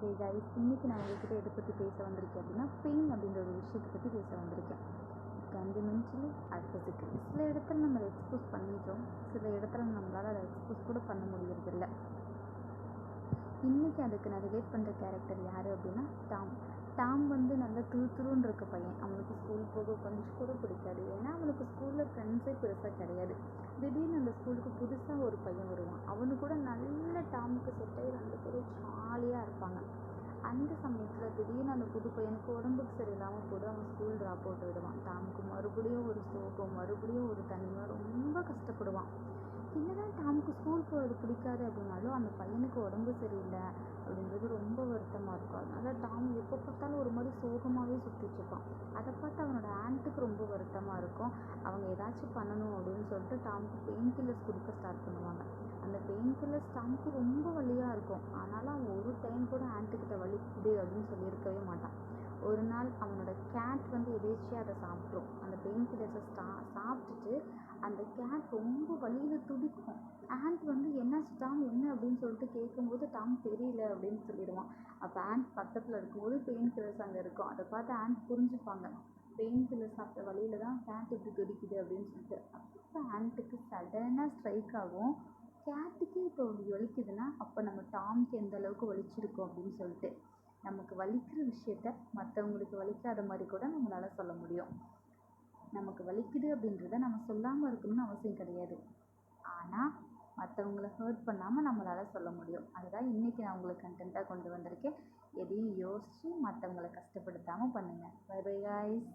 Hey guys, இன்றைக்கி நான் உங்கள்கிட்ட எதை பற்றி பேச வந்திருக்கேன் அப்படின்னா பெயின் அப்படின்ற ஒரு விஷயத்தை பற்றி பேச வந்திருக்கேன். Can be mentally and physically. சில இடத்துல நம்ம எக்ஸ்போஸ் பண்ணிட்டோம், சில இடத்துல நம்மளால் அதை எக்ஸ்போஸ் கூட பண்ண முடியறதில்ல. இன்றைக்கி அதுக்கு நான் ரிலேட் பண்ணுற கேரக்டர் யார் அப்படின்னா டாம். டாம் வந்து நல்லா துருத்துருன்னு இருக்க பையன். அவனுக்கு ஸ்கூல் போக கொஞ்சம் கூட பிடிக்காது. ஏன்னா அவனுக்கு ஸ்கூலில் ஃப்ரெண்ட்ஸே பெருசாக கிடையாது. திடீர்னு அந்த ஸ்கூலுக்கு புதுசாக ஒரு பையன் வருவான். அவனு கூட நல்ல டாமுக்கு செட் ஆகி 2 பேரும் ஜாலியாக இருப்பாங்க. அந்த சமயத்தில் திடீர்னு அந்த புது பையனுக்கு உடம்புக்கு சரியில்லாமல் போது அவன் ஸ்கூல் ட்ராப் அவுட் விடுவான். டாமுக்கு மறுபடியும் ஒரு சோகம், மறுபடியும் ஒரு தனிமை, ரொம்ப கஷ்டப்படுவான். என்னதான் டாமுக்கு ஸ்கூல் போகிறது பிடிக்காது அப்படின்னாலும் அந்த பையனுக்கு உடம்பு சரியில்லை அப்படின்றது ரொம்ப வருத்தமாக இருக்கும். அதனால் டாம் எப்போ பார்த்தாலும் ஒரு மாதிரி சோகமாகவே சுற்றிட்டுருப்பான். அதை பார்த்து அவனோட ஆண்ட்டுக்கு ரொம்ப வருத்தமாக இருக்கும். அவங்க ஏதாச்சும் பண்ணணும் அப்படின்னு சொல்லிட்டு டாமுக்கு பெயின் கில்லர்ஸ் கொடுக்க ஸ்டார்ட் பண்ணுவாங்க. அந்த பெயின் கில்லர்ஸ் டாமுக்கு ரொம்ப வலியாக இருக்கும். ஆனாலும் அவன் ஒரு டைம் கூட ஆண்ட்டுக்கிட்ட வலிக்குது அப்படின்னு சொல்லியிருக்கவே மாட்டான். ஒரு நாள் அவனோட கேட் வந்து எதேச்சியாக அதை சாப்பிட்ரும். அந்த பெயின் கில்லர்ஸை சாப்பிட்டுட்டு அந்த கேட் ரொம்ப வலியில் துடிக்கும். ஆண்ட் வந்து என்னாச்சு டாம், என்ன அப்படின்னு சொல்லிட்டு கேட்கும்போது டாம் தெரியல அப்படின்னு சொல்லிடுவான். அப்போ ஆண்ட் பக்கத்தில் இருக்கும்போது பெயின் கில்லர்ஸ் அங்கே இருக்கும். அதை பார்த்து ஆண்ட் புரிஞ்சுப்பாங்க, பெயின் கில்லர் சாப்பிட்ட வழியில் தான் கேட் இப்படி துடிக்குது அப்படின்னு சொல்லிட்டு. அப்போ ஆண்ட்டுக்கு சடனாக ஸ்ட்ரைக் ஆகும், கேட்டுக்கே இப்போ வலிக்குதுன்னா அப்போ நம்ம டாம்க்கு எந்த அளவுக்கு வலிச்சிருக்கோம் அப்படின்னு சொல்லிட்டு. நமக்கு வலிக்கிற விஷயத்த மற்றவங்களுக்கு வலிக்காத மாதிரி கூட நம்மளால் சொல்ல முடியும். நமக்கு வலிக்குது அப்படின்றத நம்ம சொல்லாமல் இருக்கணும்னு அவசியம் கிடையாது. ஆனால் மற்றவங்கள ஹர்ட் பண்ணாமல் நம்மளால் சொல்ல முடியும். அதுதான் இன்றைக்கி நான் உங்களுக்கு கண்டென்ட்டாக கொண்டு வந்திருக்கேன். எதையும் யோசித்து மற்றவங்களை கஷ்டப்படுத்தாமல் பண்ணுங்கள். Bye bye guys.